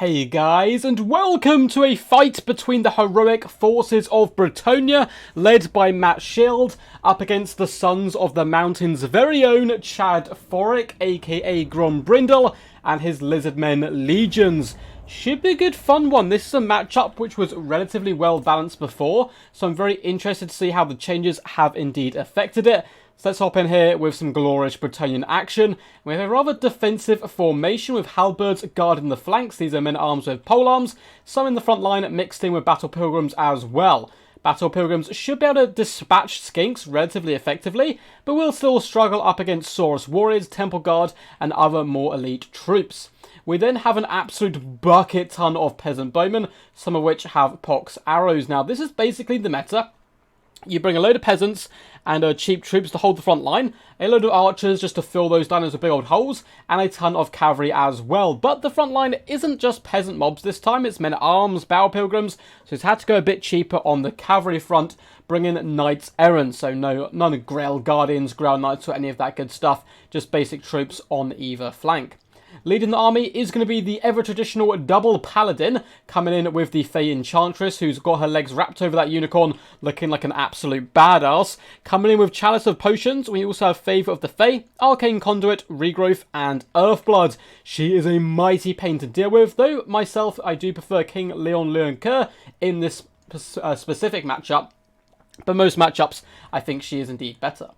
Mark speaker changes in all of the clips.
Speaker 1: Hey guys, and welcome to a fight between the heroic forces of Bretonnia, led by Matt Shield, up against the Sons of the Mountain's very own Chad Forick, aka Grombrindle, and his Lizardmen legions. Should be a good fun one. This is a matchup which was relatively well balanced before, so I'm very interested to see how the changes have indeed affected it. So let's hop in here with some glorious Bretonnian action. We have a rather defensive formation with halberds guarding the flanks. These are men-at-arms with polearms. Some in the front line mixed in with battle pilgrims as well. Battle pilgrims should be able to dispatch skinks relatively effectively, but will still struggle up against Saurus warriors, temple guard, and other more elite troops. We then have an absolute bucket ton of peasant bowmen, some of which have pox arrows. Now, this is basically the meta. You bring a load of peasants and cheap troops to hold the front line, a load of archers just to fill those dinos with big old holes, and a ton of cavalry as well. But the front line isn't just peasant mobs this time, it's men-at-arms, battle pilgrims, so it's had to go a bit cheaper on the cavalry front, bring in knights errant, so none of Grail Guardians, Grail Knights or any of that good stuff, just basic troops on either flank. Leading the army is going to be the ever-traditional double paladin, coming in with the Fey Enchantress, who's got her legs wrapped over that unicorn, looking like an absolute badass. Coming in with Chalice of Potions, we also have Favour of the Fey, Arcane Conduit, Regrowth, and Earthblood. She is a mighty pain to deal with, though myself, I do prefer King Leon Kerr in this specific matchup, but most matchups, I think she is indeed better.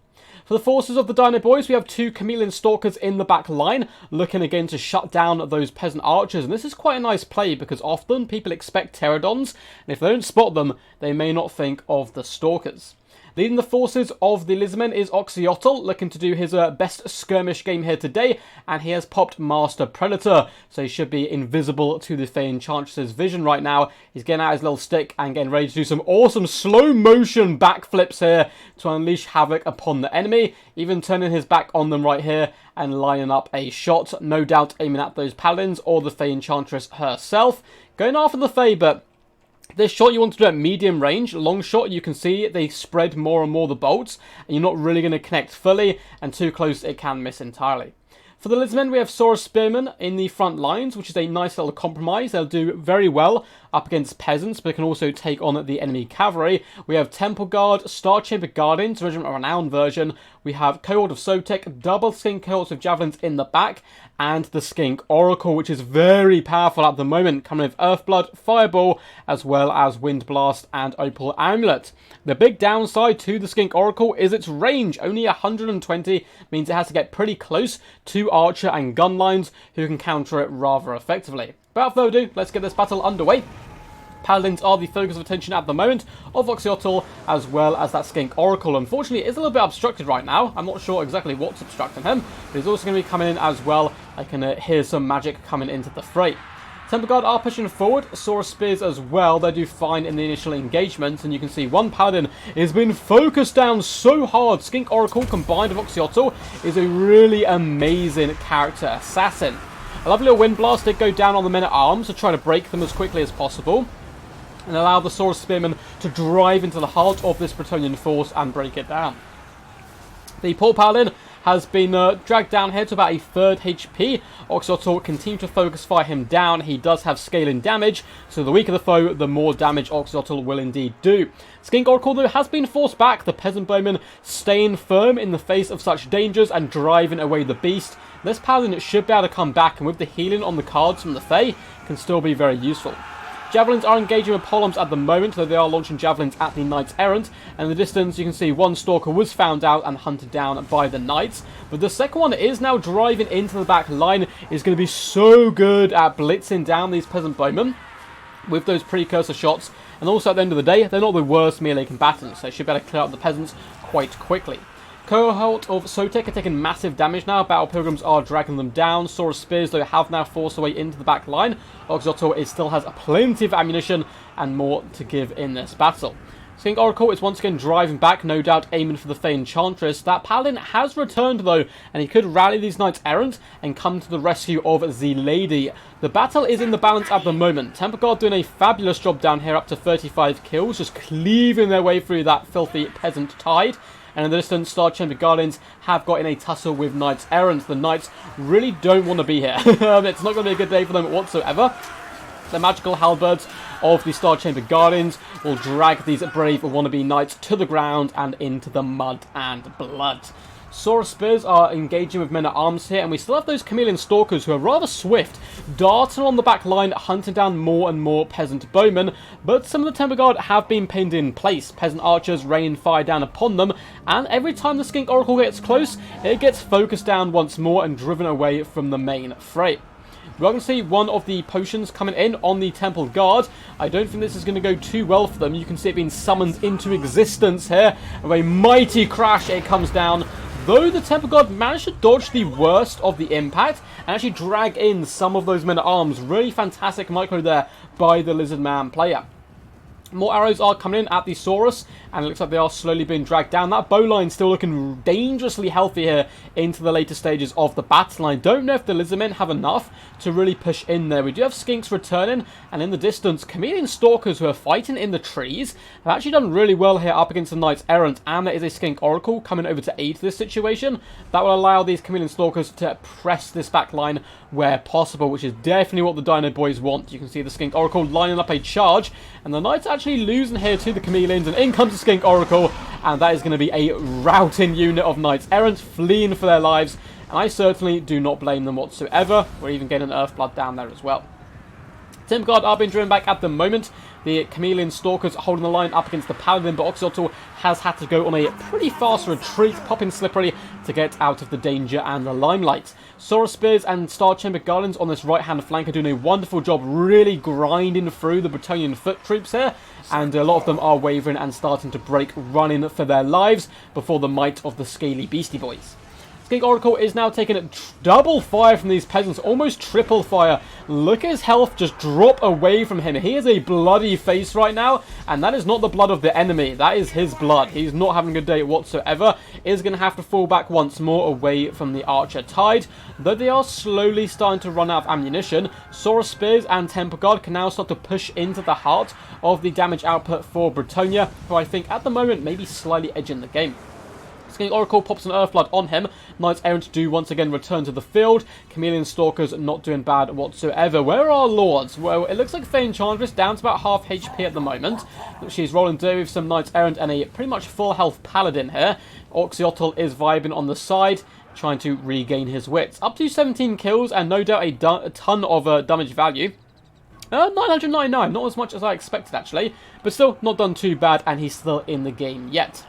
Speaker 1: For the forces of the Dino Boys, we have two Chameleon Stalkers in the back line, looking again to shut down those peasant archers. And this is quite a nice play, because often people expect pterodons, and if they don't spot them, they may not think of the Stalkers. Leading the forces of the Lizardmen is Oxyotl, looking to do his best skirmish game here today, and he has popped Master Predator, so he should be invisible to the Fey Enchantress's vision right now. He's getting out his little stick and getting ready to do some awesome slow motion backflips here to unleash havoc upon the enemy, even turning his back on them right here and lining up a shot, no doubt aiming at those paladins or the Fey Enchantress herself. Going after the Fey, but this shot you want to do at medium range. Long shot, you can see they spread more and more the bolts, and you're not really going to connect fully, and too close it can miss entirely. For the Lizardmen, we have Saurus Spearmen in the front lines, which is a nice little compromise. They'll do very well up against peasants, but they can also take on the enemy cavalry. We have Temple Guard, Star Chamber Guardians, Regiment of Renown version. We have Cohort of Sotek, double skink cohorts with javelins in the back, and the Skink Oracle, which is very powerful at the moment, coming with Earthblood, Fireball, as well as Wind Blast and Opal Amulet. The big downside to the Skink Oracle is its range. Only 120 means it has to get pretty close to archer and gun lines, who can counter it rather effectively. But without further ado, let's get this battle underway. Paladins are the focus of attention at the moment of Oxyotl, as well as that Skink Oracle. Unfortunately, it's a little bit obstructed right now. I'm not sure exactly what's obstructing him, but he's also going to be coming in as well. I can hear some magic coming into the fray. Temple Guard are pushing forward, Saurus Spears as well. They do fine in the initial engagement, and you can see one Paladin has been focused down so hard. Skink Oracle combined with Oxyotl is a really amazing character assassin. A lovely little Wind Blast did go down on the men-at-arms to try to break them as quickly as possible, and allow the Saurus Spearmen to drive into the heart of this Bretonnian force and break it down. The poor Paladin has been dragged down here to about a third HP. Oxyotl continue to focus fire him down. He does have scaling damage, so the weaker the foe, the more damage Oxyotl will indeed do. Skink Oracle, though, has been forced back. The peasant bowmen staying firm in the face of such dangers and driving away the beast. This Paladin should be able to come back, and with the healing on the cards from the Fey, can still be very useful. Javelins are engaging with polearms at the moment, though they are launching javelins at the Knights Errant. And in the distance, you can see one Stalker was found out and hunted down by the Knights. But the second one is now driving into the back line. Is going to be so good at blitzing down these peasant bowmen with those precursor shots. And also, at the end of the day, they're not the worst melee combatants. They should be able to clear out the peasants quite quickly. Cohort of Sotek are taking massive damage now. Battle Pilgrims are dragging them down. Saurus Spears, though, have now forced their way into the back line. Oxyotl still has plenty of ammunition and more to give in this battle. Skink Oracle is once again driving back, no doubt aiming for the Fey Enchantress. That Paladin has returned, though, and he could rally these Knights Errant and come to the rescue of the Lady. The battle is in the balance at the moment. Temple Guard doing a fabulous job down here, up to 35 kills, just cleaving their way through that filthy peasant tide. And in the distance, Star Chamber Guardians have got in a tussle with Knights Errant. The Knights really don't want to be here. It's not going to be a good day for them whatsoever. The magical halberds of the Star Chamber Guardians will drag these brave wannabe knights to the ground and into the mud and blood. Saurus Spears are engaging with men-at-arms here, and we still have those Chameleon Stalkers who are rather swift, darting on the back line, hunting down more and more peasant bowmen, but some of the Temple Guard have been pinned in place. Peasant archers rain fire down upon them, and every time the Skink Oracle gets close, it gets focused down once more and driven away from the main fray. We're going to see one of the potions coming in on the Temple Guard. I don't think this is going to go too well for them. You can see it being summoned into existence here. With a mighty crash, it comes down. Though the Temple Guard managed to dodge the worst of the impact and actually drag in some of those men-at-arms. Really fantastic micro there by the Lizardman player. More arrows are coming in at the Saurus, and it looks like they are slowly being dragged down. That bowline still looking dangerously healthy here into the later stages of the battle. I don't know if the Lizardmen have enough to really push in there. We do have Skinks returning, and in the distance, Chameleon Stalkers who are fighting in the trees have actually done really well here up against the Knights Errant, and there is a Skink Oracle coming over to aid this situation. That will allow these Chameleon Stalkers to press this back line where possible, which is definitely what the Dino Boys want. You can see the Skink Oracle lining up a charge, and the Knights actually losing here to the Chameleons, and in comes the Skink Oracle, and that is going to be a routing unit of Knights Errant fleeing for their lives, and I certainly do not blame them whatsoever. We're even getting Earthblood down there as well. Temple Guard are being driven back at the moment. The Chameleon Stalkers holding the line up against the Paladin, but Oxyotl has had to go on a pretty fast retreat, popping slippery to get out of the danger and the limelight. Saurus Spears and Star Chamber Guardians on this right-hand flank are doing a wonderful job really grinding through the Bretonnian foot troops here, and a lot of them are wavering and starting to break, running for their lives before the might of the scaly Beastie Boys. Skink Oracle is now taking double fire from these peasants, almost triple fire. Look at his health just drop away from him. He has a bloody face right now, and that is not the blood of the enemy. That is his blood. He's not having a good day whatsoever. Is going to have to fall back once more away from the Archer Tide. Though they are slowly starting to run out of ammunition, Saurus Spears and Temple Guard can now start to push into the heart of the damage output for Bretonnia, who I think at the moment may be slightly edging the game. Skink Oracle pops an Earthblood on him. Knights Errant do once again return to the field. Chameleon Stalkers not doing bad whatsoever. Where are our Lords? Well, it looks like Enchantress down to about half HP at the moment. She's rolling through with some Knights Errant and a pretty much full health Paladin here. Oxyotl is vibing on the side, trying to regain his wits. Up to 17 kills and no doubt a ton of damage value. 999, not as much as I expected actually, but still not done too bad, and he's still in the game yet.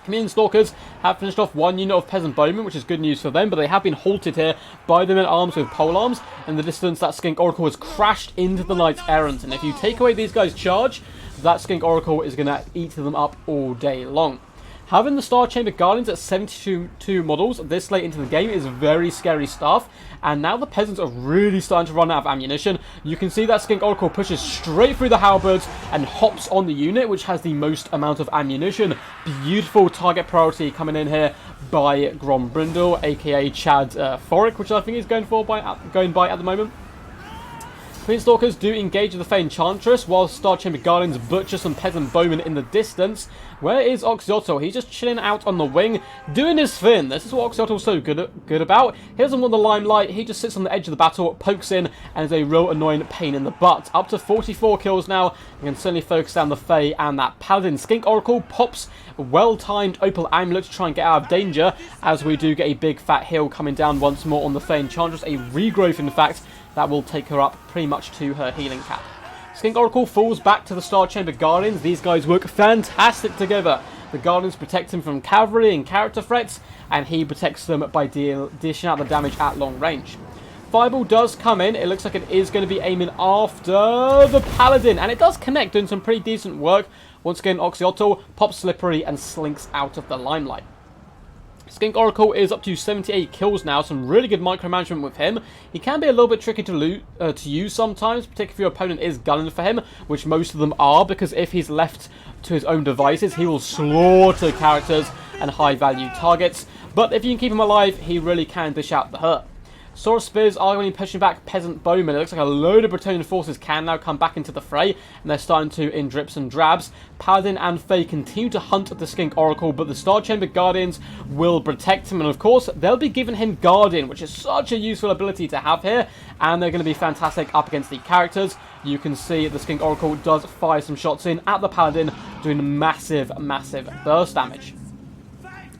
Speaker 1: Chameleon Stalkers have finished off one unit of Peasant Bowmen, which is good news for them, but they have been halted here by the men-at-arms with polearms. In the distance, that Skink Oracle has crashed into the Knights Errant, and if you take away these guys' charge, that Skink Oracle is going to eat them up all day long. Having the Star Chamber Guardians at 72 models this late into the game is very scary stuff, and now the peasants are really starting to run out of ammunition. You can see that Skink Oracle pushes straight through the halberds and hops on the unit, which has the most amount of ammunition. Beautiful target priority coming in here by Grombrindle, aka Chad Thoric, which I think he's going by at the moment. Queen Stalkers do engage with the Enchantress, while Star Chamber Guardians butcher some Peasant Bowmen in the distance. Where is Oxyotl? He's just chilling out on the wing, doing his thing. This is what Oxyotl's so good about. He doesn't want the limelight, he just sits on the edge of the battle, pokes in, and is a real annoying pain in the butt. Up to 44 kills now, you can certainly focus down the Fae and that Paladin. Skink Oracle pops a well-timed Opal Amulet to try and get out of danger, as we do get a big fat heal coming down once more on the Fae Enchantress, a regrowth in fact, that will take her up pretty much to her healing cap. Skink Oracle falls back to the Star Chamber Guardians. These guys work fantastic together. The Guardians protect him from cavalry and character threats, and he protects them by dishing out the damage at long range. Fireball does come in. It looks like it is going to be aiming after the Paladin, and it does connect, doing some pretty decent work. Once again, Oxyotl pops slippery and slinks out of the limelight. Skink Oracle is up to 78 kills now, some really good micromanagement with him. He can be a little bit tricky to use sometimes, particularly if your opponent is gunning for him, which most of them are, because if he's left to his own devices, he will slaughter characters and high-value targets. But if you can keep him alive, he really can dish out the hurt. Saurus Spears are going to be pushing back Peasant Bowmen. It looks like a load of Bretonnian forces can now come back into the fray, and they're starting to in drips and drabs. Paladin and Fae continue to hunt the Skink Oracle, but the Star Chamber Guardians will protect him, and of course, they'll be giving him Guardian, which is such a useful ability to have here, and they're going to be fantastic up against the characters. You can see the Skink Oracle does fire some shots in at the Paladin, doing massive, massive burst damage.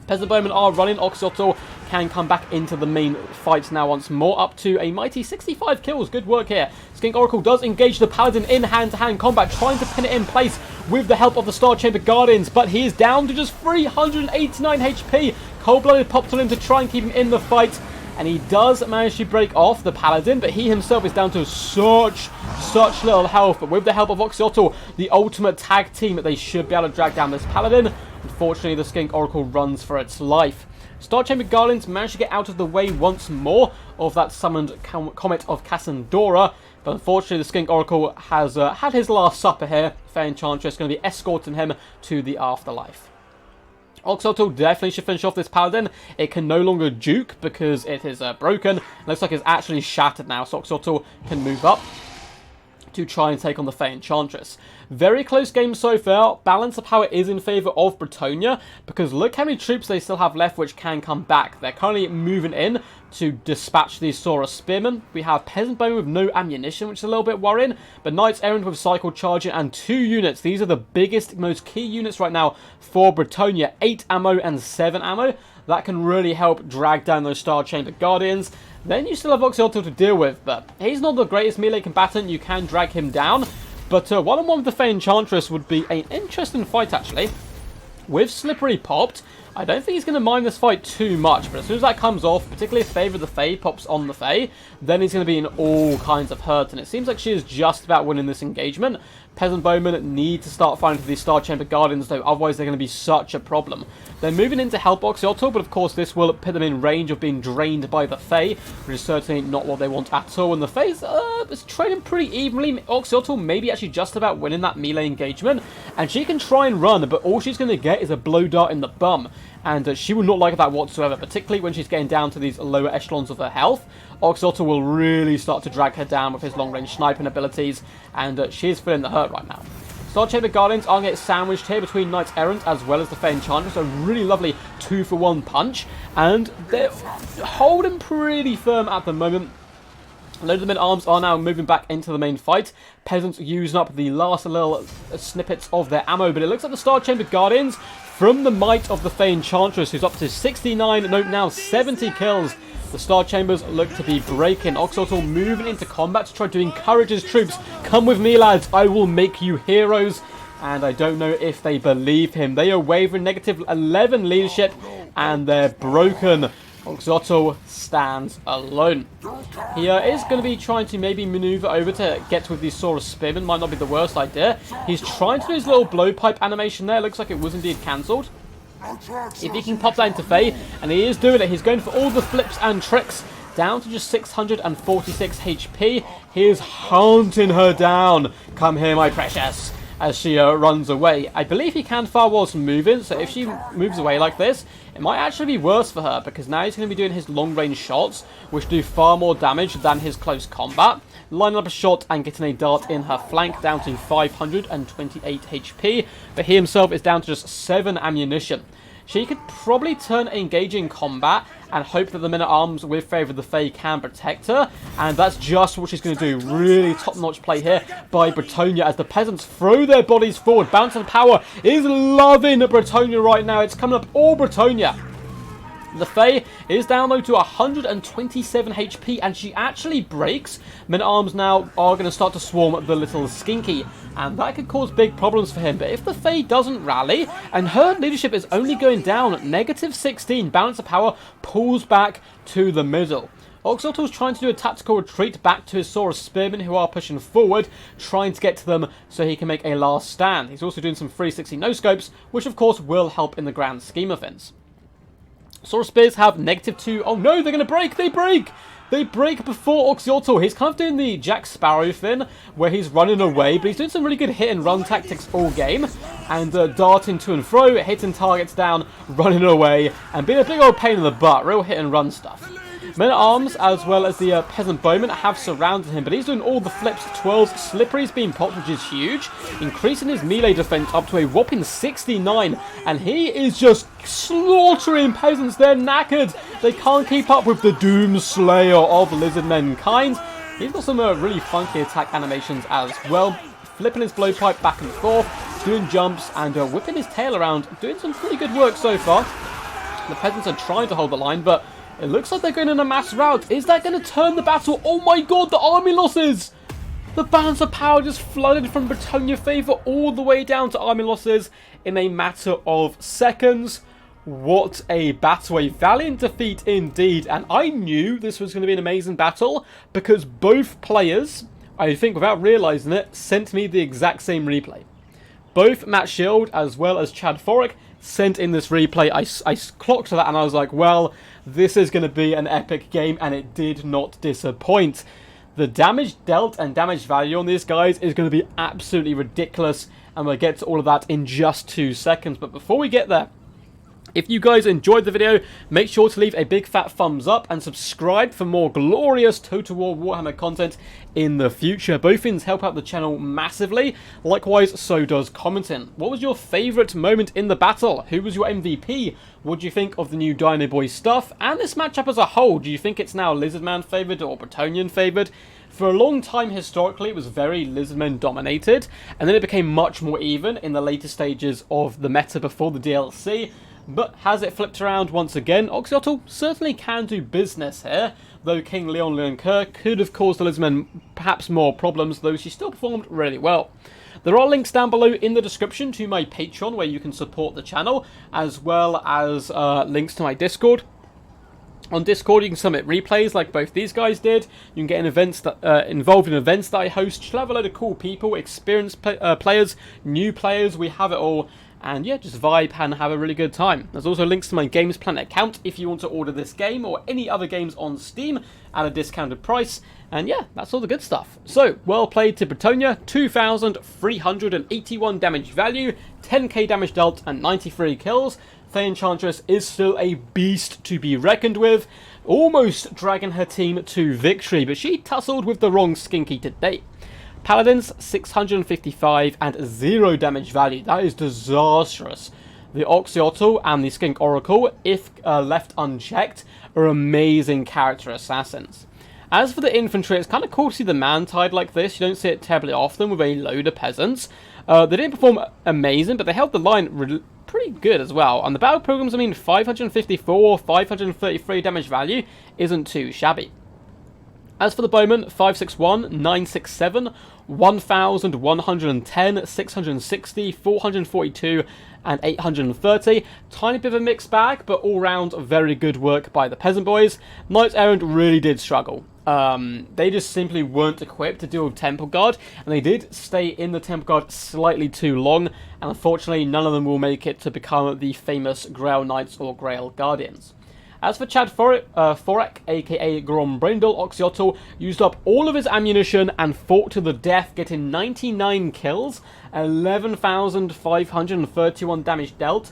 Speaker 1: Peasant Bowmen are running. Oxyotl can come back into the main fight now once more, up to a mighty 65 kills. Good work here. Skink Oracle does engage the Paladin in hand-to-hand combat, trying to pin it in place with the help of the Star Chamber Guardians, but he is down to just 389 HP. Cold-blooded popped on him to try and keep him in the fight, and he does manage to break off the Paladin, but he himself is down to such little health. But with the help of Oxyotl, the ultimate tag team, they should be able to drag down this Paladin. Unfortunately, the Skink Oracle runs for its life. Star Chamber Guardians managed to get out of the way once more of that summoned Comet of Cassandora, but unfortunately the Skink Oracle has had his last supper here. Fae Enchantress is going to be escorting him to the afterlife. Oxyotl definitely should finish off this Paladin. It can no longer juke because it is broken. It looks like it's actually shattered now, so Oxyotl can move up to try and take on the Fae Enchantress. Very close game so far. Balance of power is in favour of Bretonnia, because look how many troops they still have left which can come back. They're currently moving in to dispatch these Saurus Spearmen. We have Peasant Bowmen with no ammunition, which is a little bit worrying, but Knights Errant with cycle charging and 2 units. These are the biggest, most key units right now for Bretonnia. 8 ammo and 7 ammo. That can really help drag down those Star Chamber Guardians. Then you still have Oxyotl to deal with, but he's not the greatest melee combatant. You can drag him down. But one-on-one with the Fae Enchantress would be an interesting fight, actually. With Slippery popped, I don't think he's going to mind this fight too much, but as soon as that comes off, particularly if Favour of the Fae pops on the Fae, then he's going to be in all kinds of hurt, and it seems like she is just about winning this engagement. Peasant Bowmen need to start fighting for these Star Chamber Guardians, though, otherwise they're going to be such a problem. They're moving in to help Oxyotl, but of course this will put them in range of being drained by the Fae, which is certainly not what they want at all, and the Fae is trading pretty evenly. Oxyotl may be actually just about winning that melee engagement, and she can try and run, but all she's going to get is a blow dart in the bum. And she will not like that whatsoever, particularly when she's getting down to these lower echelons of her health. Oxyotl will really start to drag her down with his long-range sniping abilities, and she is feeling the hurt right now. Star Chamber Guardians are going to get sandwiched here between Knights Errant as well as the Fae Enchantress. A really lovely 2-for-1 punch, and they're holding pretty firm at the moment. Lizardmen arms are now moving back into the main fight. Peasants using up the last little snippets of their ammo, but it looks like the Star Chamber Guardians, from the might of the Fae Enchantress, who's up to 69, no, now 70 kills. The Star Chambers look to be breaking. Oxyotl moving into combat to try to encourage his troops. Come with me, lads. I will make you heroes. And I don't know if they believe him. They are wavering negative 11 leadership, and they're broken. Oxyotl stands alone. He is going to be trying to maybe maneuver over to get with these Saurus Spearmen. Might not be the worst idea. He's trying to do his little blowpipe animation there. Looks like it was indeed cancelled. If he can pop that into Fae, and he is doing it, he's going for all the flips and tricks. Down to just 646 HP. He is hunting her down. Come here, my precious. As she runs away. I believe he can fire whilst moving, so if she moves away like this, it might actually be worse for her, because now he's going to be doing his long-range shots, which do far more damage than his close combat. Lining up a shot and getting a dart in her flank, down to 528 HP, but he himself is down to just 7 ammunition. She could probably turn engaging combat and hope that the men-at-arms with Favour of the Fae can protect her, and that's just what she's going to do. Really top-notch play here by Bretonnia as the peasants throw their bodies forward. Balance of power is loving Bretonnia right now. It's coming up all Bretonnia. The Fae is down low to 127 HP, and she actually breaks. Men-at-arms now are going to start to swarm the little Skinky, and that could cause big problems for him. But if the Fae doesn't rally, and her leadership is only going down, negative 16, balance of power pulls back to the middle. Oxyotl's trying to do a tactical retreat back to his Saurus Spearmen, who are pushing forward, trying to get to them so he can make a last stand. He's also doing some 360 no-scopes, which of course will help in the grand scheme of things. Saurus Spears have -2. Oh no, they're going to break! They break! They break before Oxyotl. He's kind of doing the Jack Sparrow thing, where he's running away, but he's doing some really good hit-and-run tactics all game, and darting to and fro, hitting targets down, running away, and being a big old pain in the butt. Real hit-and-run stuff. Men-at-Arms, as well as the Peasant Bowmen, have surrounded him, but he's doing all the flips. 12 Slippery's being popped, which is huge, increasing his melee defense up to a whopping 69, and he is just slaughtering peasants. They're knackered. They can't keep up with the Doom Slayer of Lizardmen kind. He's got some really funky attack animations as well, flipping his blowpipe back and forth, doing jumps, and whipping his tail around, doing some pretty good work so far. The peasants are trying to hold the line, but it looks like they're going in a mass rout. Is that going to turn the battle? Oh my god, the army losses! The balance of power just flooded from Bretonnia favour all the way down to army losses in a matter of seconds. What a battle, a valiant defeat indeed, and I knew this was going to be an amazing battle because both players, I think without realising it, sent me the exact same replay. Both Matt Shield as well as Chad Forick sent in this replay. I clocked that and I was like, well, this is going to be an epic game, and it did not disappoint. The damage dealt and damage value on these guys is going to be absolutely ridiculous, and we'll get to all of that in just 2 seconds. But before we get there, if you guys enjoyed the video, make sure to leave a big fat thumbs up and subscribe for more glorious Total War Warhammer content in the future. Both things help out the channel massively. Likewise, so does commenting. What was your favourite moment in the battle? Who was your MVP? What do you think of the new Dino Boy stuff? And this matchup as a whole, do you think it's now Lizardman favoured or Bretonian favoured? For a long time, historically, it was very Lizardmen dominated, and then it became much more even in the later stages of the meta before the DLC. But has it flipped around once again? Oxyotl certainly can do business here, though King Leon Leoncoeur could have caused the Lizardmen perhaps more problems, though she still performed really well. There are links down below in the description to my Patreon where you can support the channel, as well as links to my Discord. On Discord, you can submit replays like both these guys did. You can get in events that, involved in events that I host. Should have a load of cool people, experienced players, new players. We have it all. And yeah, just vibe and have a really good time. There's also links to my Games Planet account if you want to order this game or any other games on Steam at a discounted price. And yeah, that's all the good stuff. So, well played to Bretonnia, 2,381 damage value, 10k damage dealt, and 93 kills. The Enchantress is still a beast to be reckoned with, almost dragging her team to victory, but she tussled with the wrong skinky today. Paladins, 655 and 0 damage value. That is disastrous. The Oxyotl and the Skink Oracle, if left unchecked, are amazing character assassins. As for the infantry, it's kind of cool to see the man-tide like this. You don't see it terribly often with a load of peasants. They didn't perform amazing, but they held the line pretty good as well. On the battle programs, I mean, 554, 533 damage value isn't too shabby. As for the bowmen, 561, 967, 1110, 660, 442, and 830. Tiny bit of a mixed bag, but all round very good work by the peasant boys. Knights Errant really did struggle. They just simply weren't equipped to deal with Temple Guard, and they did stay in the Temple Guard slightly too long, and unfortunately none of them will make it to become the famous Grail Knights or Grail Guardians. As for Chad Forick, aka Grombrindle, Oxyotl used up all of his ammunition and fought to the death, getting 99 kills, 11,531 damage dealt,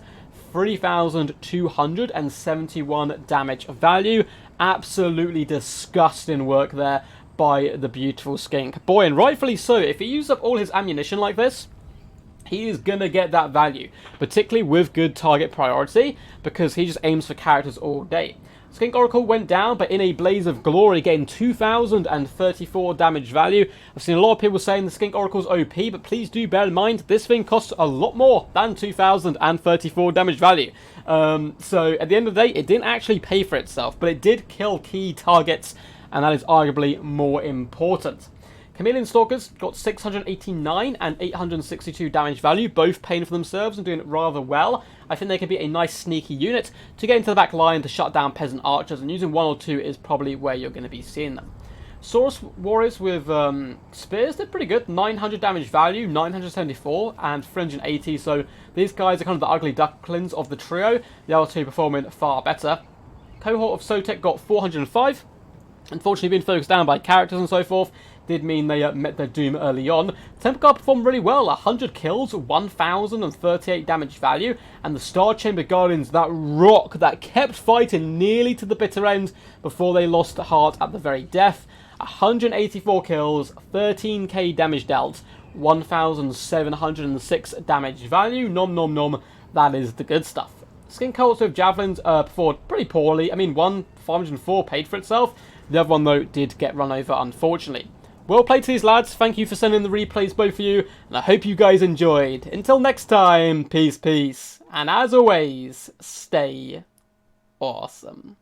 Speaker 1: 3,271 damage value. Absolutely disgusting work there by the beautiful Skink. Boy, and rightfully so, if he used up all his ammunition like this, he is going to get that value, particularly with good target priority, because he just aims for characters all day. Skink Oracle went down, but in a blaze of glory, getting 2,034 damage value. I've seen a lot of people saying the Skink Oracle's OP, but please do bear in mind, this thing costs a lot more than 2,034 damage value. So at the end of the day, it didn't actually pay for itself, but it did kill key targets, and that is arguably more important. Chameleon Stalkers got 689 and 862 damage value, both paying for themselves and doing it rather well. I think they can be a nice sneaky unit to get into the back line to shut down peasant archers, and using 1 or 2 is probably where you're going to be seeing them. Saurus Warriors with spears did pretty good, 900 damage value, 974 and 380, so these guys are kind of the ugly ducklings of the trio. The other 2 performing far better. Cohort of Sotek got 405. Unfortunately being focused down by characters and so forth, did mean they met their doom early on. Temple Guard performed really well, 100 kills, 1,038 damage value, and the Star Chamber Guardians, that rock that kept fighting nearly to the bitter end before they lost heart at the very death. 184 kills, 13k damage dealt, 1,706 damage value. Nom nom nom, that is the good stuff. Skin Cults with Javelins performed pretty poorly. I mean, one 504 paid for itself. The other one, though, did get run over, unfortunately. Well played to these lads. Thank you for sending the replays, both of you. And I hope you guys enjoyed. Until next time, peace, peace. And as always, stay awesome.